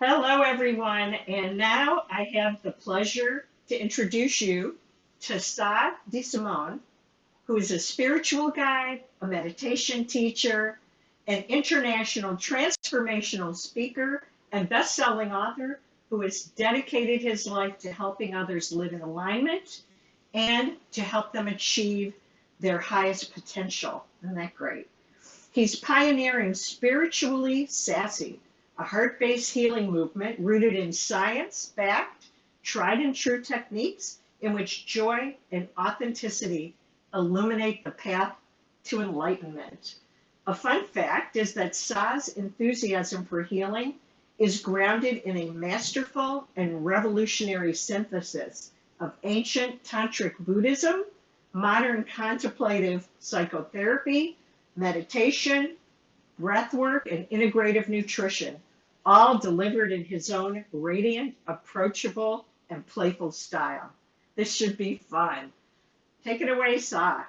Hello, everyone. And now I have the pleasure to introduce you to Sah D'Simone, who is a spiritual guide, a meditation teacher, an international transformational speaker, and best-selling author who has dedicated his life to helping others live in alignment and to help them achieve their highest potential. Isn't that great? He's pioneering Spiritually Sassy, a heart-based healing movement rooted in science-backed, tried-and-true techniques in which joy and authenticity illuminate the path to enlightenment. A fun fact is that Sah's enthusiasm for healing is grounded in a masterful and revolutionary synthesis of ancient tantric Buddhism, modern contemplative psychotherapy, meditation, breath work, and integrative nutrition, all delivered in his own radiant, approachable, and playful style. This should be fun. Take it away, Sah.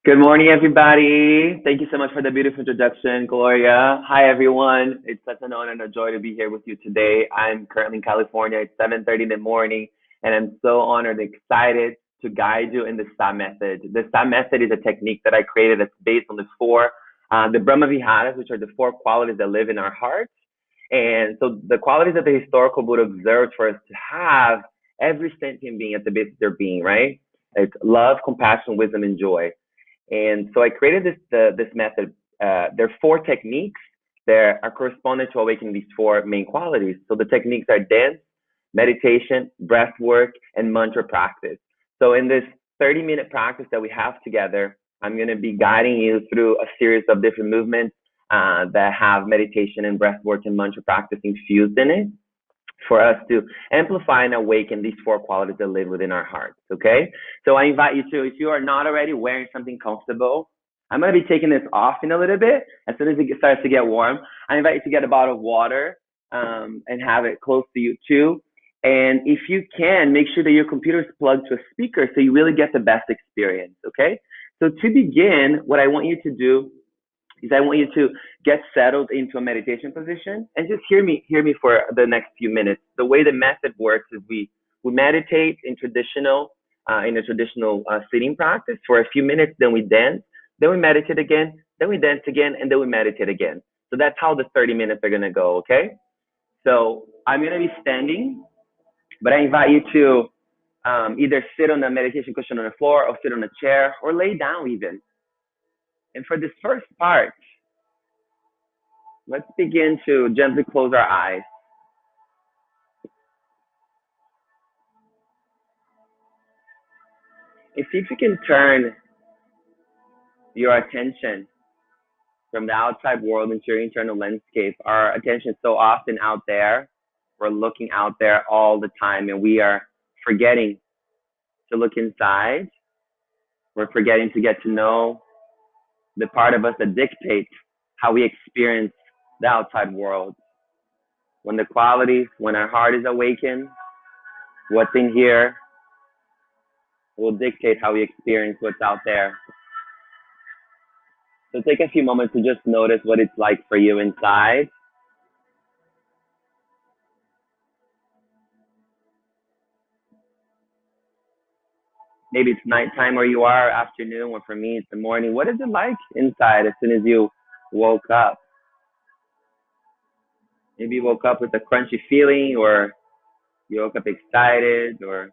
Good morning, everybody. Thank you so much for the beautiful introduction, Gloria. Hi, everyone. It's such an honor and a joy to be here with you today. I'm currently in California. It's 7:30 in the morning, and I'm so honored and excited to guide you in the Sah Method. The Sah Method is a technique that I created that's based on the Brahma Viharas, which are the four qualities that live in our hearts. And so the qualities that the historical Buddha observed for us to have, every sentient being at the base of their being, right? It's love, compassion, wisdom, and joy. And so I created this method. There are four techniques that are corresponding to awakening these four main qualities. So the techniques are dance, meditation, breath work, and mantra practice. So in this 30-minute practice that we have together, I'm going to be guiding you through a series of different movements that have meditation and breath work and mantra practice infused in it, for us to amplify and awaken these four qualities that live within our hearts, okay? So I invite you to, if you are not already wearing something comfortable, I'm going to be taking this off in a little bit. As soon as it starts to get warm, I invite you to get a bottle of water and have it close to you too. And if you can, make sure that your computer is plugged to a speaker so you really get the best experience, okay? So to begin, what I want you to do is I want you to get settled into a meditation position and just hear me for the next few minutes. The way the method works is we meditate in a traditional sitting practice for a few minutes, then we dance, then we meditate again, then we dance again, and then we meditate again. So that's how the 30 minutes are going to go, okay? So I'm going to be standing, but I invite you to either sit on a meditation cushion on the floor or sit on a chair or lay down even. And for this first part, let's begin to gently close our eyes. And see if you can turn your attention from the outside world into your internal landscape. Our attention is so often out there. We're looking out there all the time, and we are forgetting to look inside. We're forgetting to get to know the part of us that dictates how we experience the outside world. When our heart is awakened, what's in here will dictate how we experience what's out there. So take a few moments to just notice what it's like for you inside. Maybe it's nighttime where you are, afternoon, or for me it's the morning. What is it like inside as soon as you woke up? Maybe you woke up with a crunchy feeling, or you woke up excited, or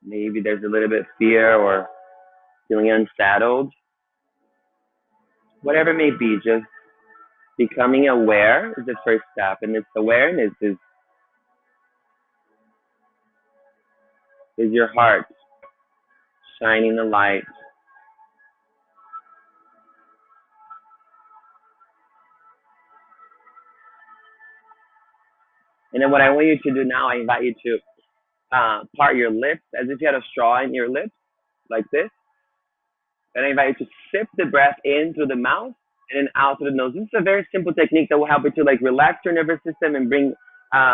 maybe there's a little bit of fear or feeling unsettled. Whatever it may be, just becoming aware is the first step. And this awareness is your heart shining the light. And then what I want you to do now, I invite you to part your lips as if you had a straw in your lips, like this. And I invite you to sip the breath in through the mouth and then out through the nose. This is a very simple technique that will help you to like relax your nervous system and bring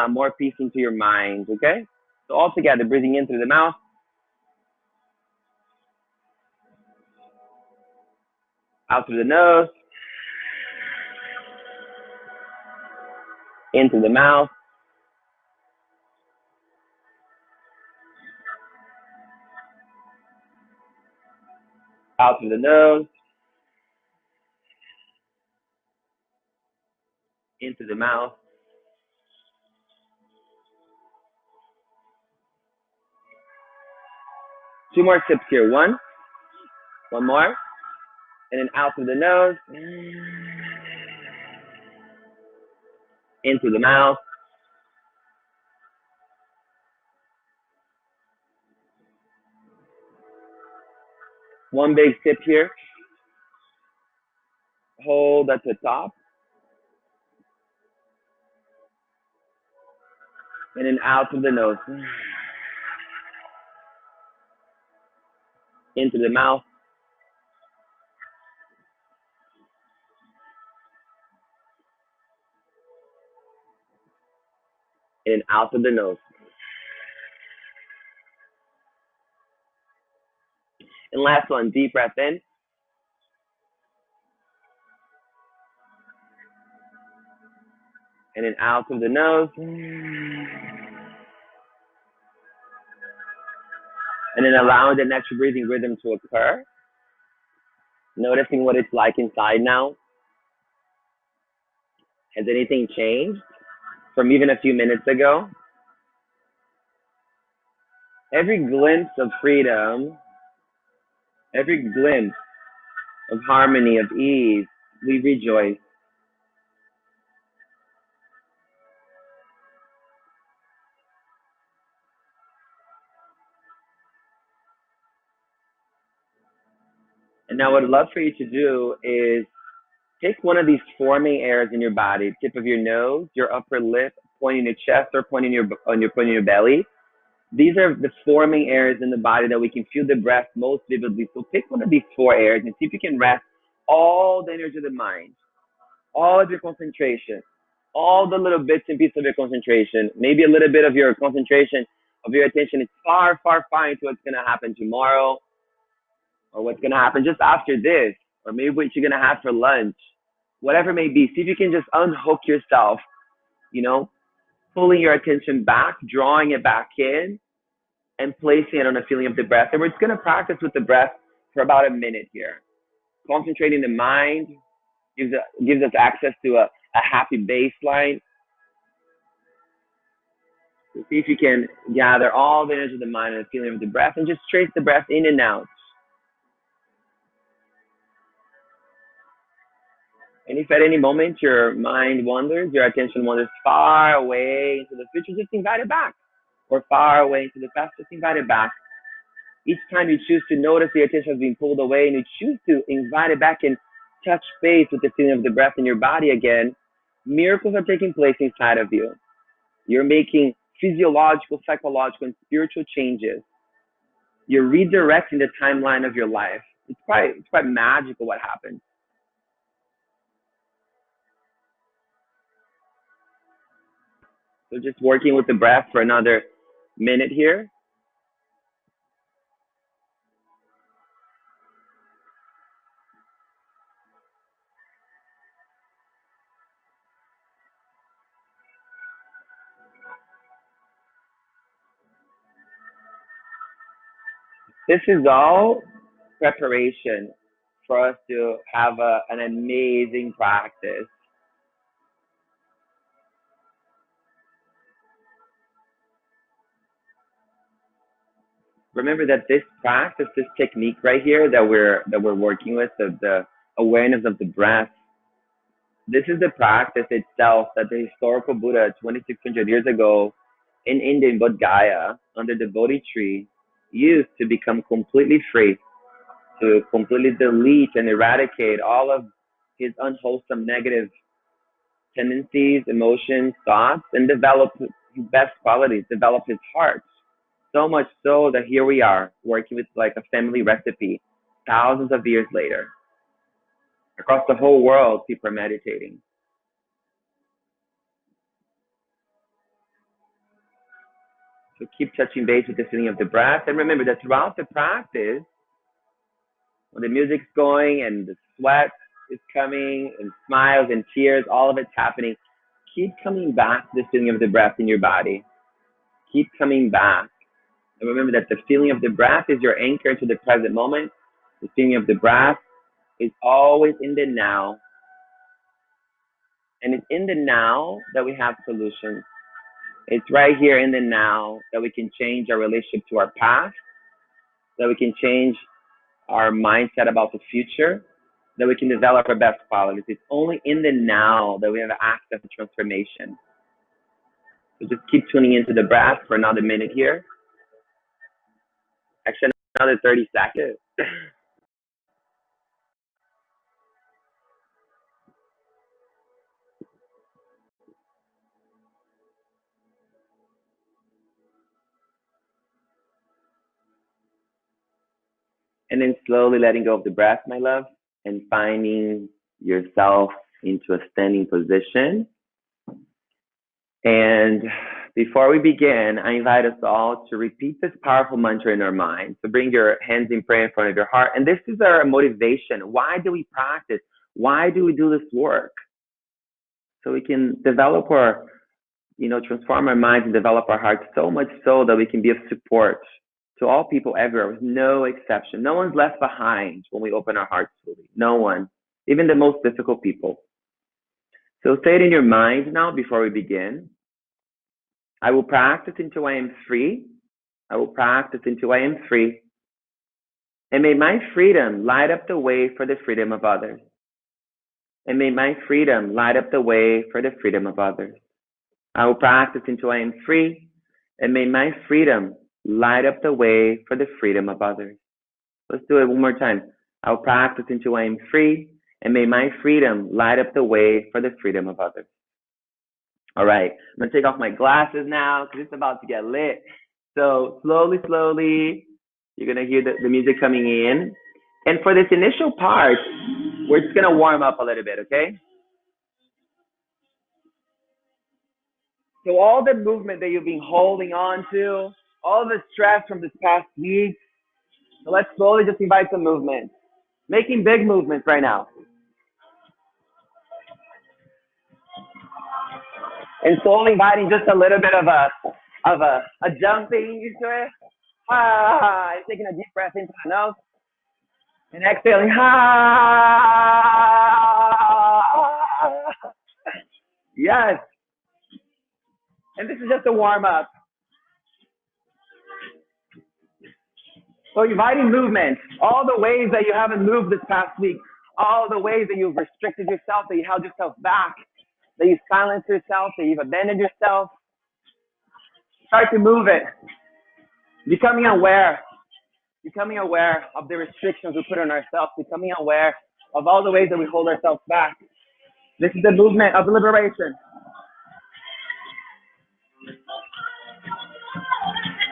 more peace into your mind. Okay? So all together, breathing in through the mouth, out through the nose, in through the mouth, out through the nose, into the mouth. Two more sips here. One more, and then out through the nose, into the mouth. One big sip here. Hold at the top, and then out through the nose, into the mouth, and out through the nose. And last one, deep breath in, and then out through the nose, and then allowing the natural breathing rhythm to occur. Noticing what it's like inside now. Has anything changed from even a few minutes ago? Every glimpse of freedom, every glimpse of harmony, of ease, we rejoice. And now what I'd love for you to do is take one of these forming areas in your body, tip of your nose, your upper lip, pointing your chest, or pointing your belly. These are the forming areas in the body that we can feel the breath most vividly. So pick one of these four areas and see if you can rest all the energy of the mind, all of your concentration, all the little bits and pieces of your concentration, maybe a little bit of your concentration, of your attention is far, far, far into what's going to happen tomorrow, or what's going to happen just after this, or maybe what you're going to have for lunch, whatever it may be. See if you can just unhook yourself, you know, pulling your attention back, drawing it back in, and placing it on a feeling of the breath. And we're just going to practice with the breath for about a minute here. Concentrating the mind gives us access to a happy baseline. So see if you can gather all the energy of the mind and the feeling of the breath, and just trace the breath in and out. And if at any moment your mind wanders, your attention wanders far away into the future, just invite it back. Or far away into the past, just invite it back. Each time you choose to notice the attention has been pulled away and you choose to invite it back and touch base with the feeling of the breath in your body again, miracles are taking place inside of you. You're making physiological, psychological, and spiritual changes. You're redirecting the timeline of your life. It's quite magical what happens. So just working with the breath for another minute here. This is all preparation for us to have an amazing practice. Remember that this practice, this technique right here that we're working with, the awareness of the breath, this is the practice itself that the historical Buddha 2,600 years ago in India, in Bodh Gaya, under the Bodhi tree, used to become completely free, to completely delete and eradicate all of his unwholesome negative tendencies, emotions, thoughts, and develop his best qualities, develop his heart. So much so that here we are working with like a family recipe thousands of years later. Across the whole world, people are meditating. So keep touching base with the feeling of the breath. And remember that throughout the practice, when the music's going and the sweat is coming and smiles and tears, all of it's happening, keep coming back to the feeling of the breath in your body. Keep coming back. And remember that the feeling of the breath is your anchor to the present moment. The feeling of the breath is always in the now. And it's in the now that we have solutions. It's right here in the now that we can change our relationship to our past, that we can change our mindset about the future, that we can develop our best qualities. It's only in the now that we have access to transformation. So just keep tuning into the breath for another minute here. Actually, another 30 seconds. And then slowly letting go of the breath, my love, and finding yourself into a standing position. And before we begin, I invite us all to repeat this powerful mantra in our mind. So bring your hands in prayer in front of your heart. And this is our motivation. Why do we practice? Why do we do this work? So we can develop our, transform our minds and develop our hearts so much so that we can be of support to all people everywhere with no exception. No one's left behind when we open our hearts fully. No one, even the most difficult people. So say it in your mind now before we begin. I will practice until I am free. I will practice until I am free. And may my freedom light up the way for the freedom of others. And may my freedom light up the way for the freedom of others. I will practice until I am free. And may my freedom light up the way for the freedom of others. Let's do it one more time. I will practice until I am free. And may my freedom light up the way for the freedom of others. All right, I'm going to take off my glasses now because it's about to get lit. So slowly, you're going to hear the music coming in. And for this initial part, we're just going to warm up a little bit, okay? So all the movement that you've been holding on to, all the stress from this past week, so let's slowly just invite some movement. Making big movements right now. And slowly inviting just a little bit of a jumping into it. And taking a deep breath into the nose. And exhaling. Yes. And this is just a warm up. So inviting movement. All the ways that you haven't moved this past week. All the ways that you've restricted yourself, that you held yourself back. That you silenced yourself, that you've abandoned yourself. Start to move it. Becoming aware of the restrictions we put on ourselves, becoming aware of all the ways that we hold ourselves back. This is the movement of liberation.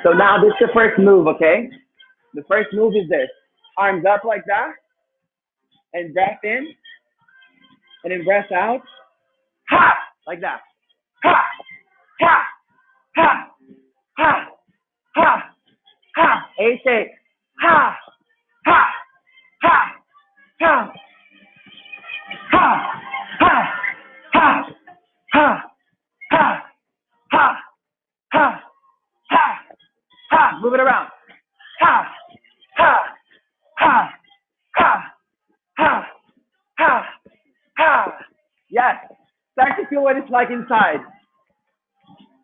So now this is the first move, okay? The first move is this. Arms up like that, and breath in, and then breath out. Ha! Like that. Ha! Ha! Ha! Ha! Ha! Ha! 8. Ha! Ha! Ha! Ha! Ha! Ha! Ha! Ha! Ha! Ha! Ha! Ha! Ha! Move it around. Ha! Ha! Ha! Ha! Ha! Ha! Ha! Yes. Start to feel what it's like inside.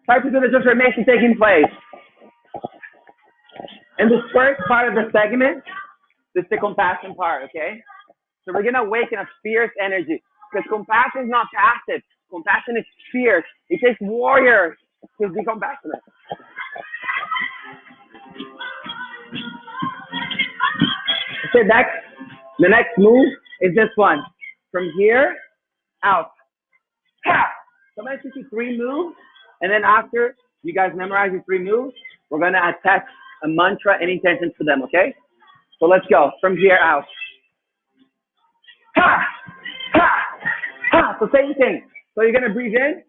Start to feel the transformation taking place. And this first part of the segment, this is the compassion part, okay? So we're going to awaken a fierce energy. Because compassion is not passive. Compassion is fierce. It takes warriors to be compassionate. So the next move is this one. From here, out. Ha! So I'm going to teach you 3 moves. And then after you guys memorize your 3 moves, we're going to attach a mantra and intention to them, okay? So let's go from here out. Ha! Ha! Ha! So same thing. So you're going to breathe in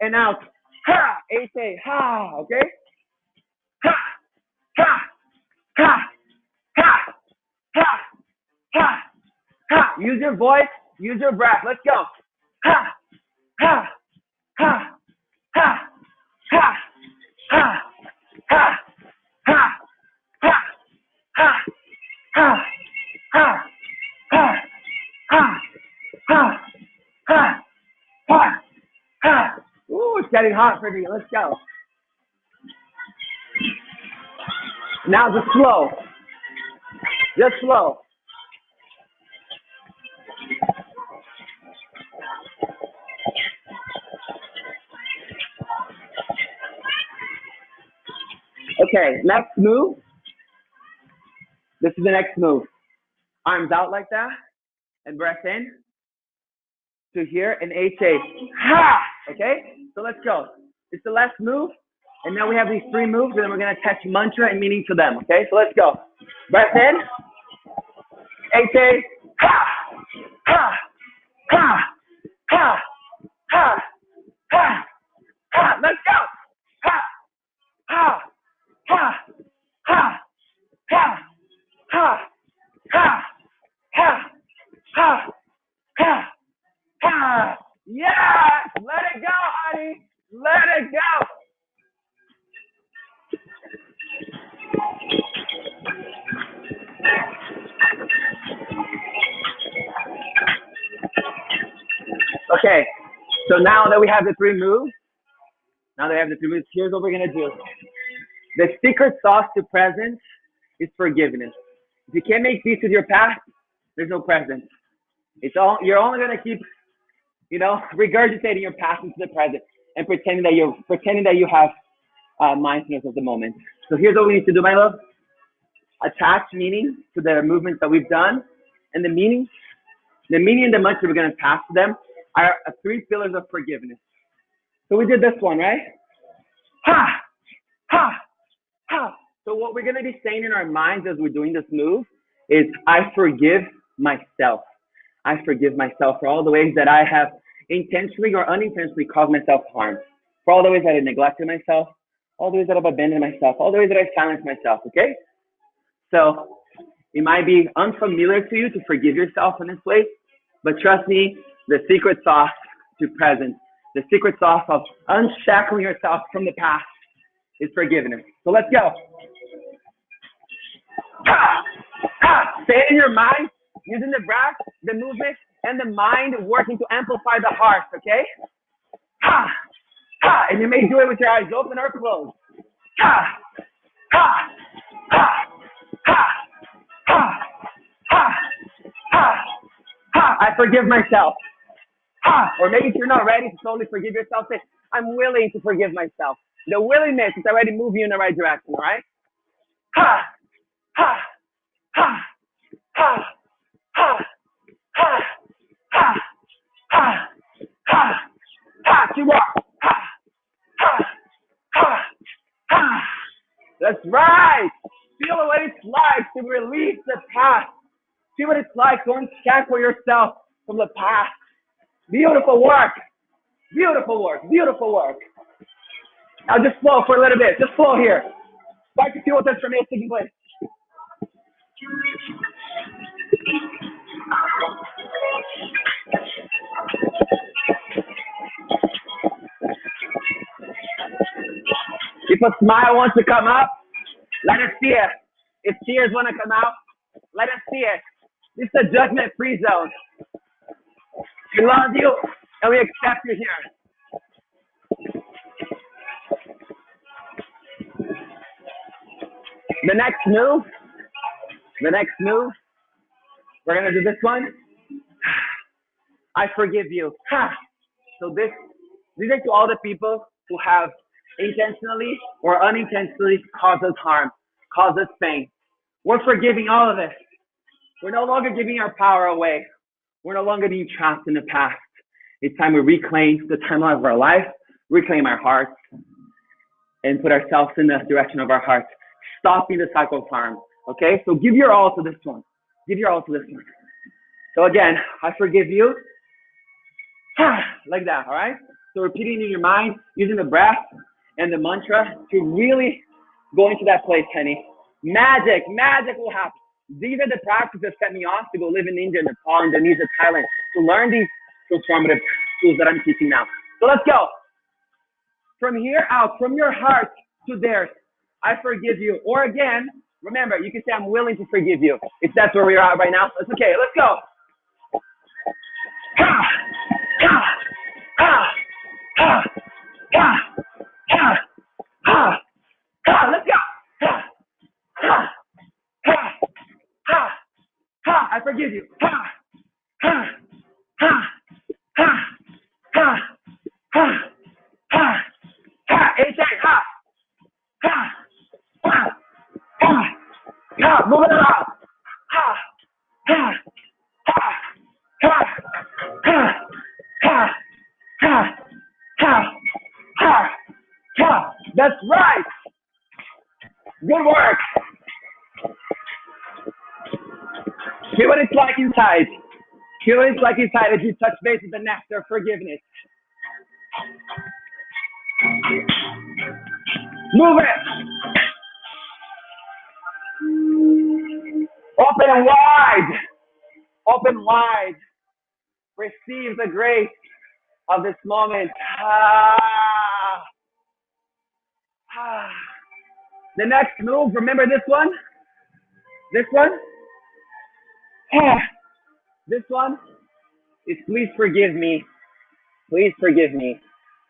and out. Ha! H-A. Ha! Okay? Ha! Ha! Ha! Ha! Ha! Ha! Ha! Use your voice. Use your breath. Let's go. Ha! Ha! Ha! Ha! Ha! Ha! Ha! Ha! Ha! Ha! Ha! Ha! Ha! Ha! Ha! Ha! Ha! Ha! Ooh, it's getting hot for me. Let's go. Now just slow. Just slow. Okay, next move. This is the next move. Arms out like that, and breath in to here, and H-A. Ha! Okay? So let's go. It's the last move, and now we have these three moves, and then we're going to attach mantra and meaning to them. Okay? So let's go. Breath in. H-A. Ha! Ha! Ha! Ha! Ha! Ha! Ha! Let's go! Ha! Ha! Ha! Ha! Ha! Ha! Ha! Ha! Ha! Ha! Ha! Yes! Let it go, honey! Let it go! Okay, so now that we have the three moves, here's what we're going to do. The secret sauce to presence is forgiveness. If you can't make peace with your past, there's no present. You're only going to keep, regurgitating your past into the present and pretending that you have mindfulness of the moment. So here's what we need to do, my love. Attach meaning to the movements that we've done, and the meaning and the mantra we're going to attach to them are three pillars of forgiveness. So we did this one, right? Ha! Ha! Ha! So what we're going to be saying in our minds as we're doing this move is, I forgive myself. I forgive myself for all the ways that I have intentionally or unintentionally caused myself harm. For all the ways that I neglected myself, all the ways that I've abandoned myself, all the ways that I silenced myself, okay? So it might be unfamiliar to you to forgive yourself in this way, but trust me, the secret sauce to presence, the secret sauce of unshackling yourself from the past is forgiveness. So let's go. Ha! Ha! Say it in your mind, using the breath, the movement, and the mind working to amplify the heart, okay? Ha! Ha! And you may do it with your eyes open or closed. Ha! Ha! Ha! Ha! Ha! Ha! Ha! Ha! I forgive myself. Ha! Or maybe if you're not ready to totally forgive yourself, say, I'm willing to forgive myself. The willingness is already moving you in the right direction, all right? Ha! Ha! Ha! Ha! Ha! Ha! Ha! Ha! Ha! Ha! Two more. Ha! Ha! Ha! Ha! That's right. Feel what it's like to release the past. See what it's like to unshackle yourself from the past. Beautiful work. Beautiful work. Beautiful work. Now just flow for a little bit. Just flow here. Start to feel what transformation is taking place. If a smile wants to come up, let us see it. If tears want to come out, let us see it. This is a judgment-free zone. We love you, and we accept you here. The next move, we're going to do this one. I forgive you. Ha! So these are to all the people who have intentionally or unintentionally caused us harm, caused us pain. We're forgiving all of it. We're no longer giving our power away. We're no longer being trapped in the past. It's time we reclaim the timeline of our life, reclaim our hearts, and put ourselves in the direction of our heart, stopping the cycle of harm. Okay, so give your all to this one. Give your all to this one. So again, I forgive you. Like that, all right? So repeating in your mind, using the breath and the mantra to really go into that place, honey. Magic will happen. These are the practices that set me off to go live in India, Nepal, Indonesia, Thailand, to learn these transformative tools that I'm teaching now. So let's go. From here out, from your heart to theirs, I forgive you. Or again, remember, you can say, I'm willing to forgive you. If that's where we're at right now, that's okay. Let's go. Ha, ha, ha, ha, ha, ha, ha, ha. Let's go. Ha, ha, ha, ha, ha. I forgive you. Ha, ha, ha, ha, ha, ha, ha, ha. H-A, ha, ha, ha, ha, ha. Move it around. Ha, ha, ha, ha, ha, ha, ha, ha, ha, ha. That's right. Good work. Hear what it's like inside. Hear what it's like inside as you touch base with the nectar of forgiveness. Move it. Open wide. Open wide. Receive the grace of this moment. Ah. Ah. The next move, remember this one? This one? Ah. This one is please forgive me. Please forgive me.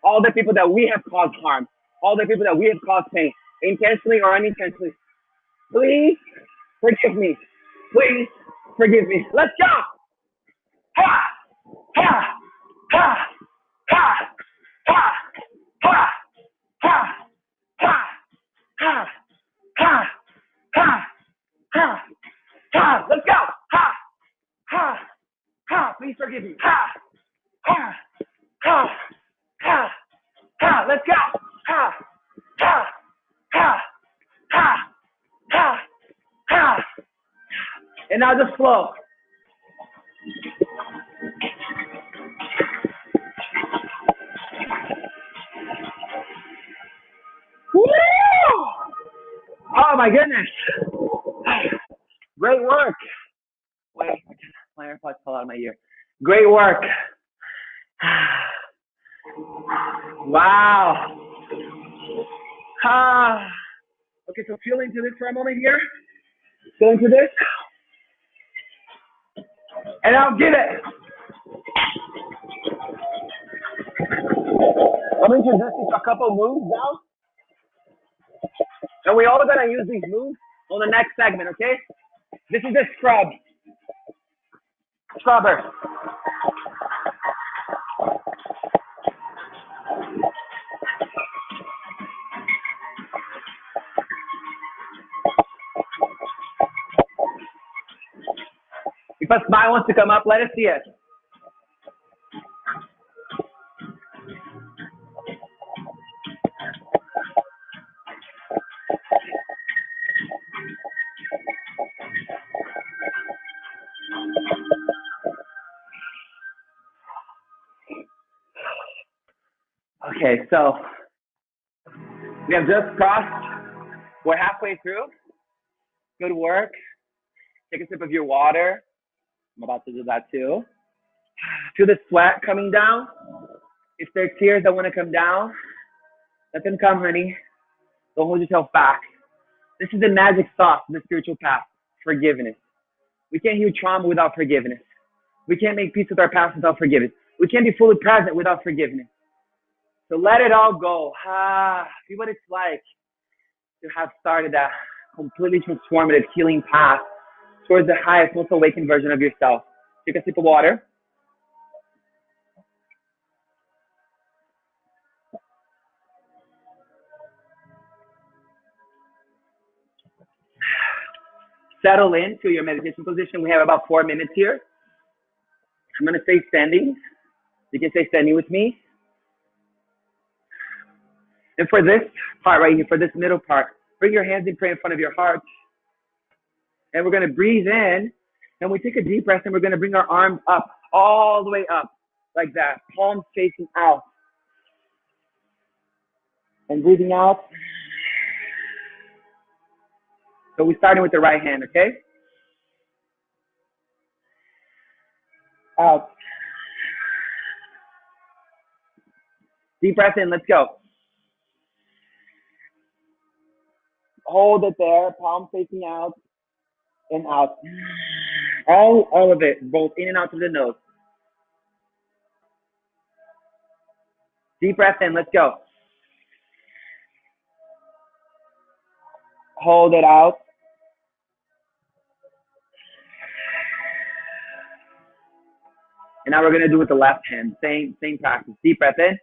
All the people that we have caused harm, all the people that we have caused pain, intentionally or unintentionally. Please forgive me. Please forgive me. Let's go. Ha! Ha! Ha! Ha! Ha! Ha! Ha! Ha! Ha! Ha! Ha! Ha! Ha! Let's go. Ha! Ha! Ha! Please forgive me. Ha! Ha! Ha! Ha! Ha! Let's go. Ha! Ha! Ha! Ha! Ha! Ha! And now just flow. Woo! Oh my goodness. Great work. Wait, my AirPods fell out of my ear. Great work. Wow. Ah. Okay, so feel into this for a moment here. Feel into this. And I'll give it. I'm introducing a couple moves now. And we all gonna use these moves on the next segment, okay? This is the scrub. Scrubber. If a smile wants to come up, let us see it. Okay, so we have just crossed. We're halfway through. Good work. Take a sip of your water. I'm about to do that too. Feel the sweat coming down. If there are tears that want to come down, let them come, honey. Don't hold yourself back. This is the magic sauce of the spiritual path, forgiveness. We can't heal trauma without forgiveness. We can't make peace with our past without forgiveness. We can't be fully present without forgiveness. So let it all go. See what it's like to have started that completely transformative healing path towards the highest, most awakened version of yourself. Take a sip of water. Settle into your meditation position. We have about 4 minutes here. I'm going to stay standing. You can stay standing with me. And for this part right here, for this middle part, bring your hands in prayer in front of your heart. And we're going to breathe in. And we take a deep breath and we're going to bring our arms up, all the way up, like that. Palms facing out. And breathing out. So we're starting with the right hand, okay? Out. Deep breath in, let's go. Hold it there, palm facing out and out. All of it, both in and out through the nose. Deep breath in, let's go. Hold it out. And now we're going to do it with the left hand. Same practice. Deep breath in.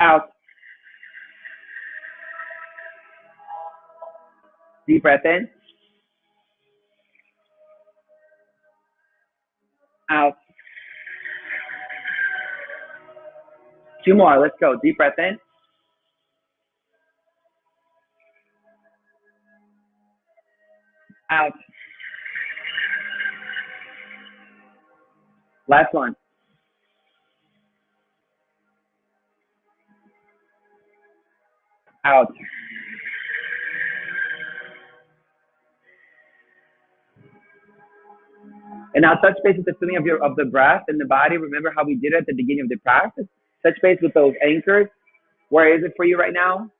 Out. Deep breath in. Out. Two more. Let's go. Deep breath in. Out. Last one. Out. And now touch base with the feeling of the breath in the body. Remember how we did it at the beginning of the practice? Touch base with those anchors. Where is it for you right now?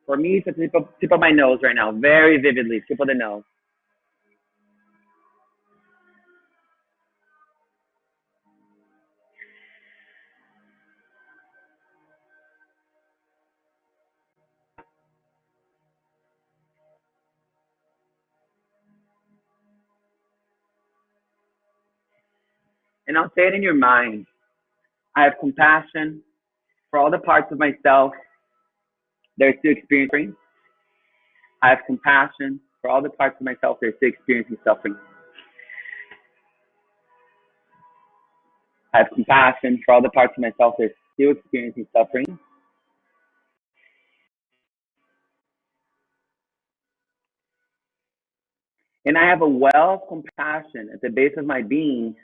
For me, it's at the tip of my nose right now. Very vividly, tip of the nose. And now say it in your mind. I have compassion for all the parts of myself that are still experiencing. I have compassion for all the parts of myself that are still experiencing suffering. I have compassion for all the parts of myself that are still experiencing suffering. And I have a well of compassion at the base of my being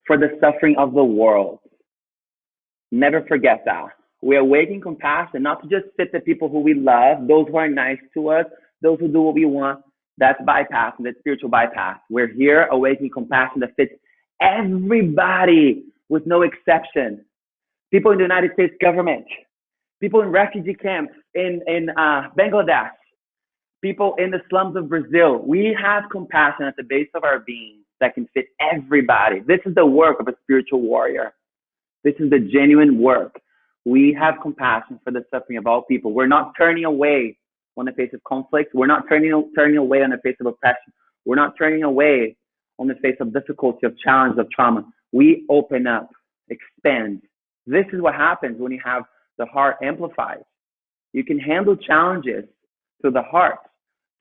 for the suffering of the world. Never forget that. We awaken compassion, not to just fit the people who we love, those who are nice to us, those who do what we want. That's bypass, that's spiritual bypass. We're here awakening compassion that fits everybody with no exception. People in the United States government, people in refugee camps in Bangladesh, people in the slums of Brazil. We have compassion at the base of our being that can fit everybody. This is the work of a spiritual warrior. This is the genuine work. We have compassion for the suffering of all people. We're not turning away on the face of conflict. We're not turning away on the face of oppression. We're not turning away on the face of difficulty, of challenge, of trauma. We open up, expand. This is what happens when you have the heart amplified. You can handle challenges through the heart.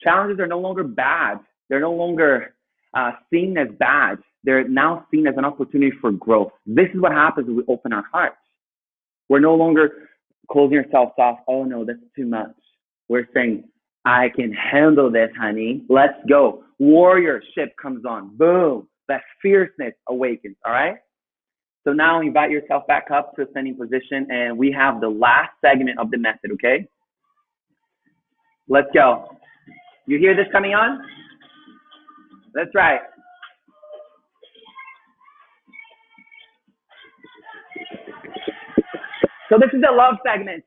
Challenges are no longer bad. They're no longer seen as bad. They're now seen as an opportunity for growth. This is what happens when we open our hearts. We're no longer closing ourselves off. Oh no, that's too much. We're saying, I can handle this, honey. Let's go. Warriorship comes on. Boom. That fierceness awakens. All right. So now invite yourself back up to a standing position, and we have the last segment of the method. Okay. Let's go. You hear this coming on? That's right. So this is the love segment.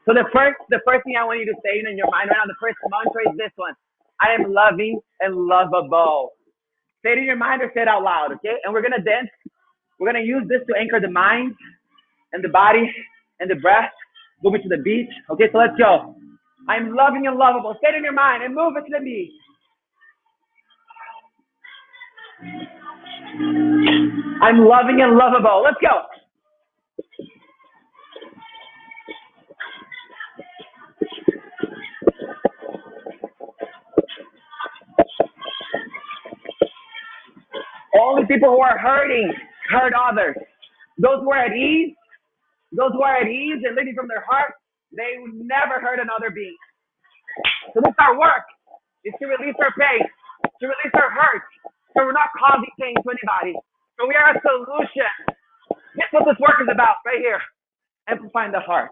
So the first thing I want you to say in your mind right now, the first mantra is this one. I am loving and lovable. Say it in your mind or say it out loud, okay? And we're going to dance. We're going to use this to anchor the mind and the body and the breath Moving to the beach. Okay, so let's go. I'm loving and lovable. Stay in your mind and move it to the beach. I'm loving and lovable. Let's go. Only people who are hurting hurt others. Those who are at ease, and living from their heart, they would never hurt another being. So this our work is to release our pain, to release our hurt, so we're not causing pain to anybody. So we are a solution. That's what this work is about, right here. Amplifying the heart.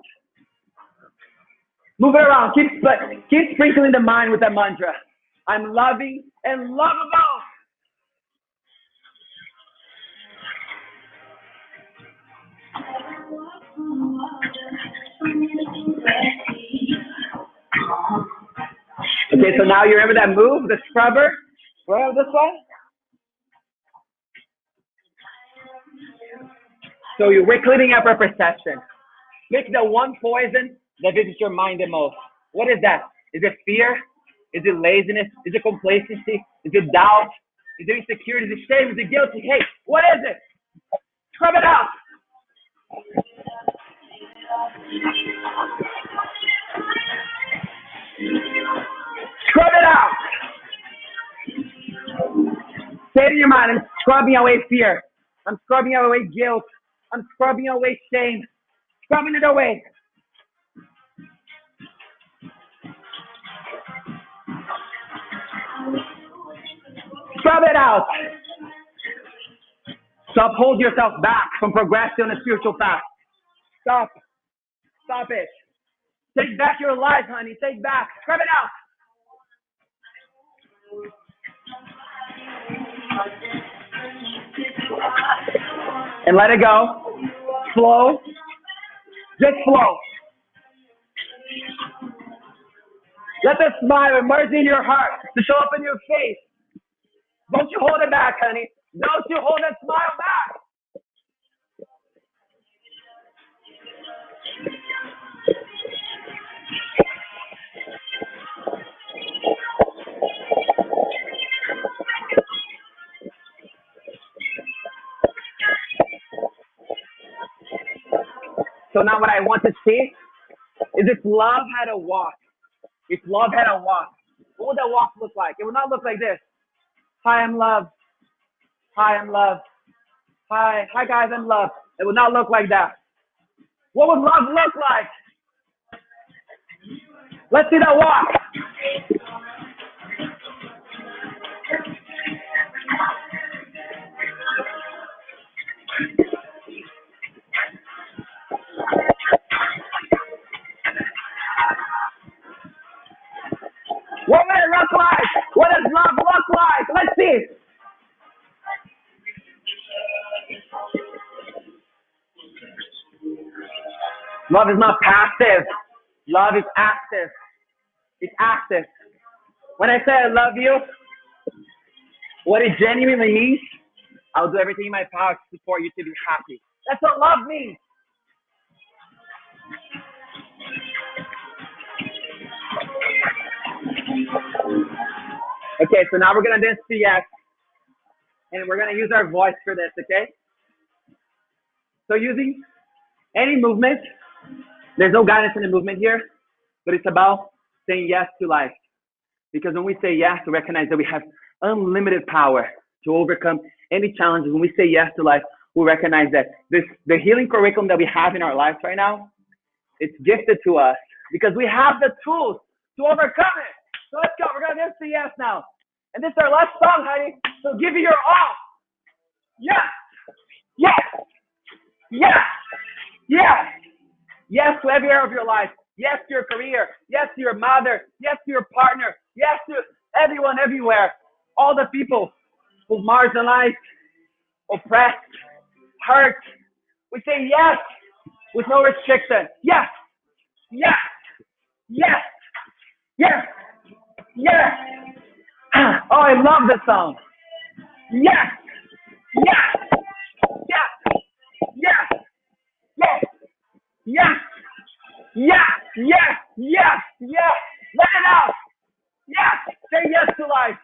Move it around. Keep sprinkling the mind with that mantra. I'm loving and lovable. Okay, so now you remember that move, the scrubber? Well, this one? So we're cleaning up our perception. Make the one poison that visits your mind the most. What is that? Is it fear? Is it laziness? Is it complacency? Is it doubt? Is it insecurity? Is it shame? Is it guilt? Hey, what is it? Scrub it out. Scrub it out. Say to your mind, I'm scrubbing away fear. I'm scrubbing away guilt. I'm scrubbing away shame. Scrubbing it away. Scrub it out. Stop holding yourself back from progressing on a spiritual path. Stop. Stop it. Take back your life, honey. Take back. Scrub it out. And let it go. Flow. Just flow. Let the smile emerge in your heart to show up in your face. Don't you hold it back, honey. Don't you hold that smile back. So now what I want to see is if love had a walk. If love had a walk, what would that walk look like? It would not look like this. Hi, I'm love. Hi, I'm love. Hi guys, I'm love. It would not look like that. What would love look like? Let's see that walk. What would it look like? What does love look like? Let's see. Love is not passive. Love is active. It's active. When I say I love you, what it genuinely means, I'll do everything in my power to support you to be happy. That's what love means. Okay, so now we're going to dance to yes. And we're going to use our voice for this, okay? So using any movement, there's no guidance in the movement here, but it's about saying yes to life. Because when we say yes, we recognize that we have unlimited power to overcome any challenges. When we say yes to life, we recognize that the healing curriculum that we have in our lives right now, it's gifted to us because we have the tools to overcome it. So let's go. We're going to say yes now. And this is our last song, honey. So give it your all. Yes. Yes. Yes. Yes. Yes to every area of your life. Yes to your career. Yes to your mother. Yes to your partner. Yes to everyone, everywhere. All the people who marginalized, oppressed, hurt. We say yes with no restriction. Yes. Yes. Yes. Yes. Yes. Oh, I love this song. Yes. Yes. Yes. Yes. Yes. Yes. Yes, yes, yes, yes. Let it out. Yes. Say yes to life.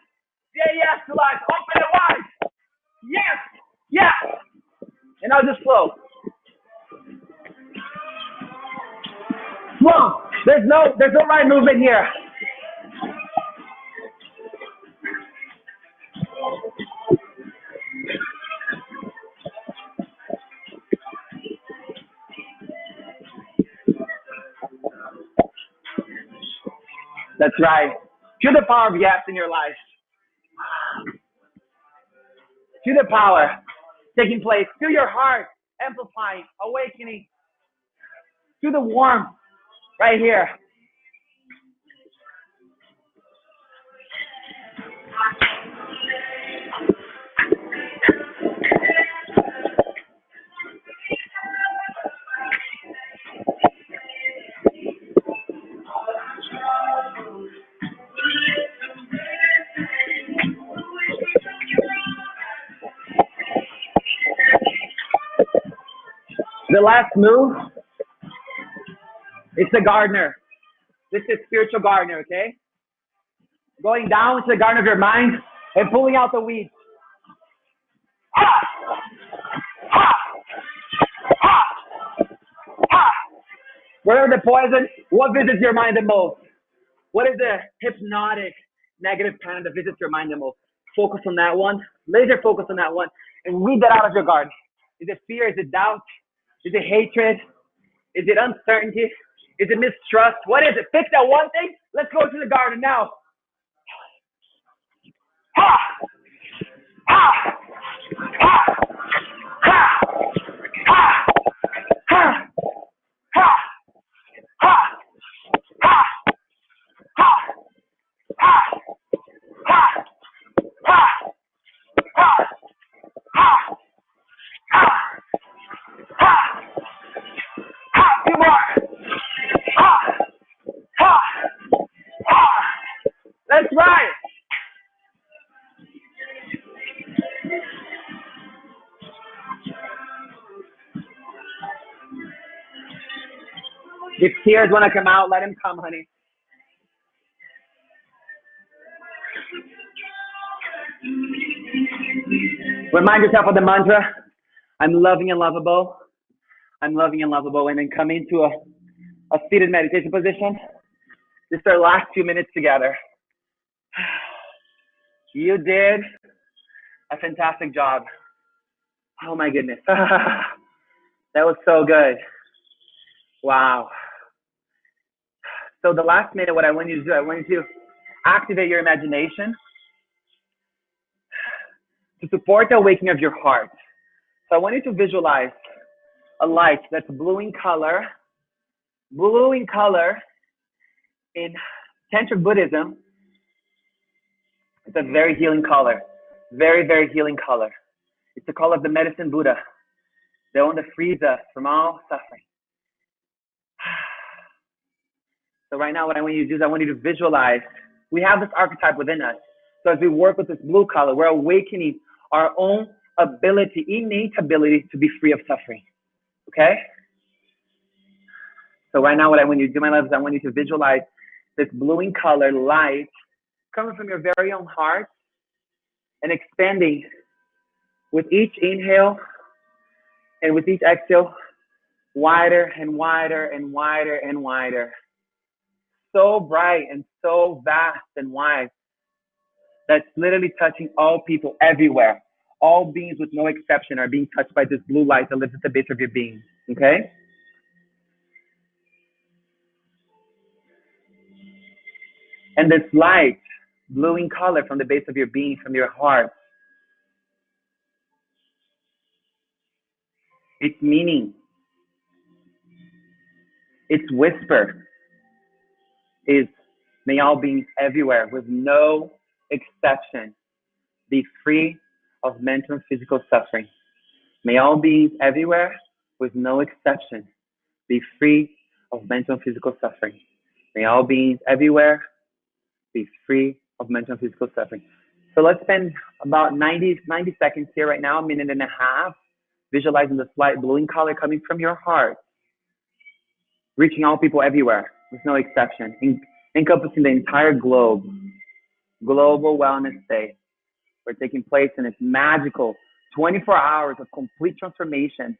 Say yes to life. Open it wide. Yes, yes. And now just flow. Flow. There's no right movement here. That's right. Feel the power of yes in your life. Feel the power taking place. Feel your heart amplifying, awakening. Feel the warmth right here. The last move is the gardener. This is spiritual gardener, okay? Going down to the garden of your mind and pulling out the weeds. Ha! Ha! Ha! Ha! Where are the poison? What visits your mind the most? What is the hypnotic negative pattern that visits your mind the most? Focus on that one. Laser focus on that one. And weed that out of your garden. Is it fear? Is it doubt? Is it hatred? Is it uncertainty? Is it mistrust? What is it? Fix that one thing. Let's go to the garden now. Ha! Ha! Ha! Ha! Ha! Ha! Ha! Ha! Ha! Ha! Ha! Ha! Ha! Ha! Ha! Ha! Ha! Ha! Two more. Ha! Ha! Ha! That's right. If tears want to come out, let them come, honey. Remind yourself of the mantra. I'm loving and lovable. I'm loving and lovable. And then come into a seated meditation position. This is our last 2 minutes together. You did a fantastic job. Oh my goodness. That was so good. Wow. So the last minute, what I want you to do, I want you to activate your imagination to support the awakening of your heart. So I want you to visualize a light that's blue in color. Blue in color in Tantric Buddhism, it's a very healing color. Very, very healing color. It's the color of the medicine Buddha, the one that frees us from all suffering. So right now what I want you to do is I want you to visualize, we have this archetype within us. So as we work with this blue color, we're awakening our own ability, innate ability to be free of suffering. Okay? So right now what I want you to do, my love, is I want you to visualize this blue in color light coming from your very own heart and expanding with each inhale and with each exhale, wider and wider and wider and wider. So bright and so vast and wide that's literally touching all people everywhere. All beings with no exception are being touched by this blue light that lives at the base of your being. Okay? And this light, blue in color from the base of your being, from your heart, its meaning, its whisper is, may all beings everywhere, with no exception, be free of mental and physical suffering. May all beings everywhere, with no exception, be free of mental and physical suffering. May all beings everywhere be free of mental and physical suffering. So let's spend about 90 seconds here right now, a minute and a half, visualizing the slight blue in color coming from your heart. reaching all people everywhere with no exception, encompassing the entire globe. Global Wellness Day. We're taking place in this magical 24 hours of complete transformation.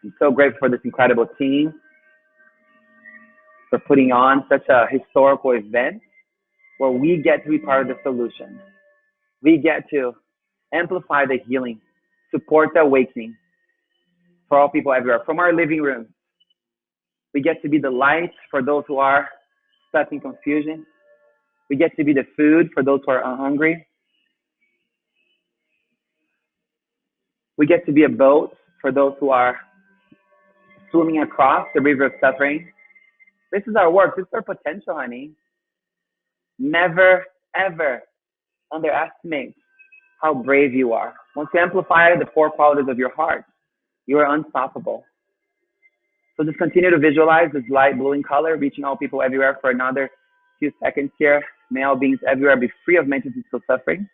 I'm so grateful for this incredible team for putting on such a historical event where we get to be part of the solution. We get to amplify the healing, support the awakening for all people everywhere. From our living room, we get to be the light for those who are stuck in confusion. We get to be the food for those who are hungry. We get to be a boat for those who are swimming across the river of suffering. This is our work. This is our potential, honey. Never, ever underestimate how brave you are. Once you amplify the four qualities of your heart, you are unstoppable. So just continue to visualize this light blue in color, reaching all people everywhere for another few seconds here. May all beings everywhere be free of mental physical suffering.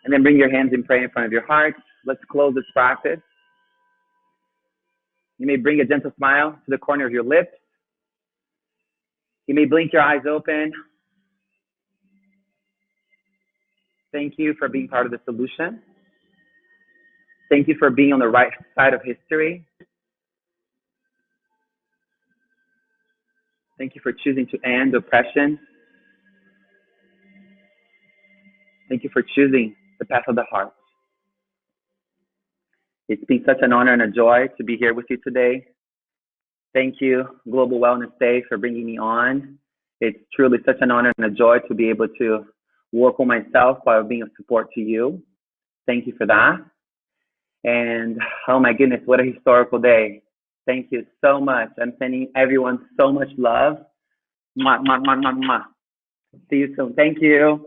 And then bring your hands in prayer in front of your heart. Let's close this practice. You may bring a gentle smile to the corner of your lips. You may blink your eyes open. Thank you for being part of the solution. Thank you for being on the right side of history. Thank you for choosing to end oppression. Thank you for choosing the path of the heart. It's been such an honor and a joy to be here with you today. Thank you, Global Wellness Day, for bringing me on. It's truly such an honor and a joy to be able to work on myself while being of support to you. Thank you for that. And oh my goodness, what a historical day. Thank you so much. I'm sending everyone so much love. Mwah, mwah, mwah, mwah, mwah. See you soon. Thank you.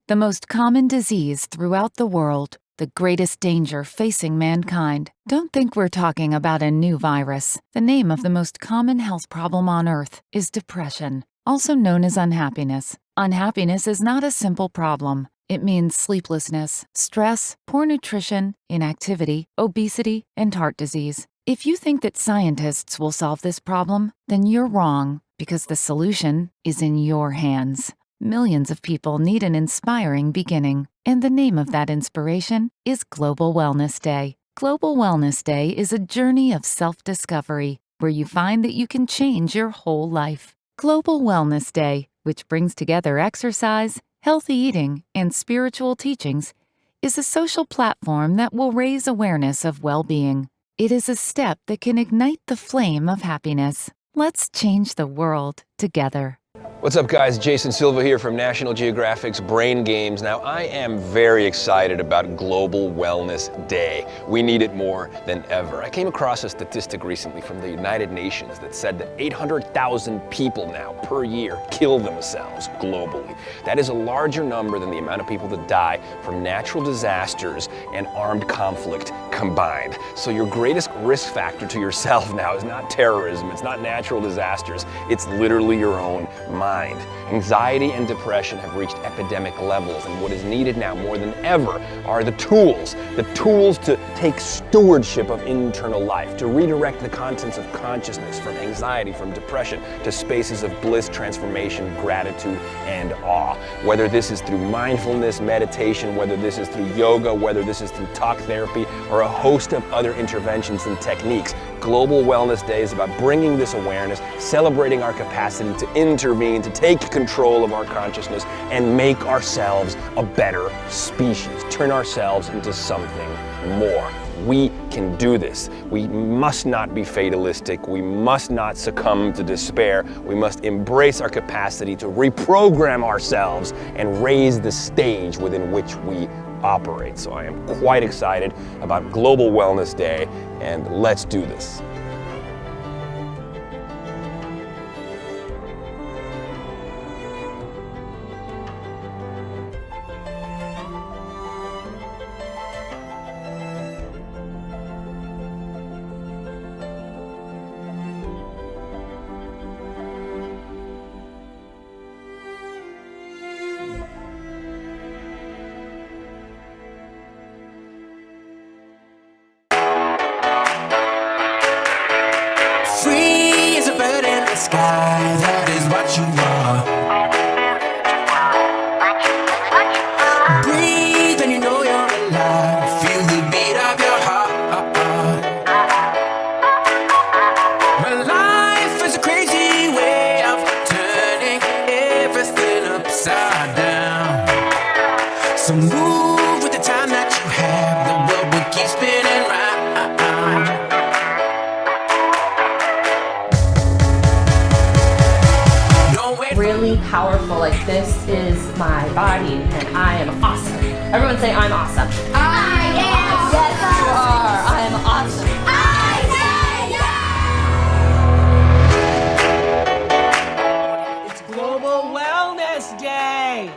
The most common disease throughout the world, the greatest danger facing mankind. Don't think we're talking about a new virus. The name of the most common health problem on Earth is depression, also known as unhappiness. Unhappiness is not a simple problem. It means sleeplessness, stress, poor nutrition, inactivity, obesity, and heart disease. If you think that scientists will solve this problem, then you're wrong, because the solution is in your hands. Millions of people need an inspiring beginning, and the name of that inspiration is Global Wellness Day. Global Wellness Day is a journey of self-discovery where you find that you can change your whole life. Global Wellness Day, which brings together exercise, healthy eating, and spiritual teachings, is a social platform that will raise awareness of well-being. It is a step that can ignite the flame of happiness. Let's change the world together. What's up, guys? Jason Silva here from National Geographic's Brain Games. Now, I am very excited about Global Wellness Day. We need it more than ever. I came across a statistic recently from the United Nations that said that 800,000 people now per year kill themselves globally. That is a larger number than the amount of people that die from natural disasters and armed conflict combined. So your greatest risk factor to yourself now is not terrorism, it's not natural disasters, it's literally your own mind. Anxiety and depression have reached epidemic levels, and what is needed now more than ever are the tools to take stewardship of internal life, to redirect the contents of consciousness from anxiety, from depression, to spaces of bliss, transformation, gratitude, and awe. Whether this is through mindfulness, meditation, whether this is through yoga, whether this is through talk therapy, or a host of other interventions and techniques, Global Wellness Day is about bringing this awareness, celebrating our capacity to intervene, to take control of our consciousness, and make ourselves a better species, turn ourselves into something more. We can do this. We must not be fatalistic. We must not succumb to despair. We must embrace our capacity to reprogram ourselves and raise the stage within which we operate. So I am quite excited about Global Wellness Day, and let's do this. So move with the time that you have. The world will keep spinning round. Really powerful, like this is my body and I am awesome. Everyone say I'm awesome. I am. Yes, you are. I am awesome. I say yes. It's Global Wellness Day.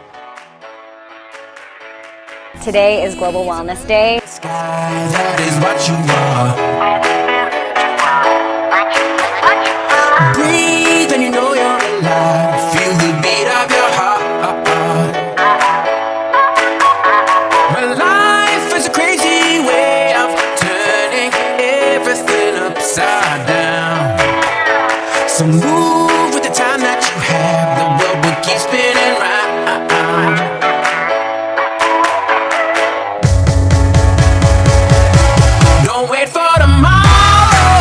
Today is Global Wellness Day. Sky, that is what you are. Breathe and you know you're alive. Feel the beat of your heart. My life is a crazy way of turning everything upside down. So move with the time that you have. The world will keep spinning round. Don't wait for tomorrow.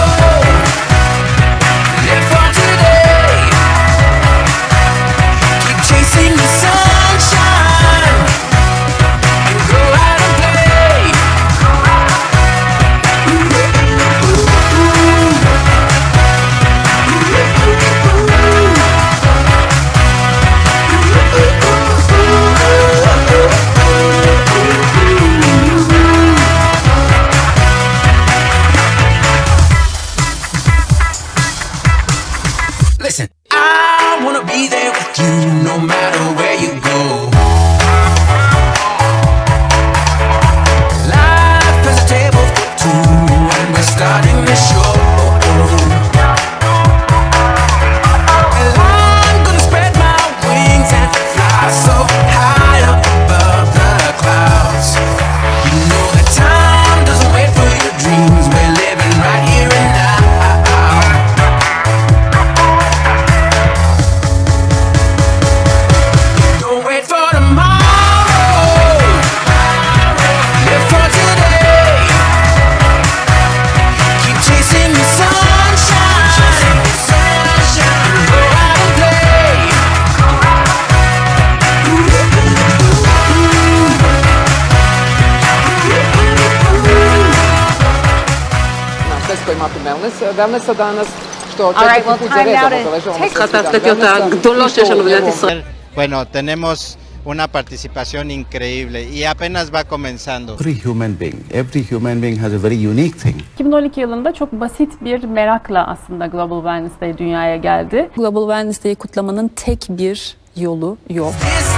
Live for today. Keep chasing the sunshine and go out and play. Listen, I wanna be there with you no matter where you go. Life is a table for two and we're starting the show. And I'm gonna spread my wings and fly so high up above the clouds. You know that time doesn't wait for your dreams. We're living right here and now. Don't wait for tomorrow. Live for today. Keep chasing the sunshine. Go out and play. Na švedskoj imate wellnessa danas, što All right, well, četvrti put za time now redom to obeležavamo take- Svjetski dan wellnessa. Bueno, tenemos una participación increíble y apenas va comenzando. Every human being has a very unique thing. 2012 yılında çok basit bir merakla aslında Global Wellness Day dünyaya geldi. Global Wellness Day'i kutlamanın tek bir yolu yok. This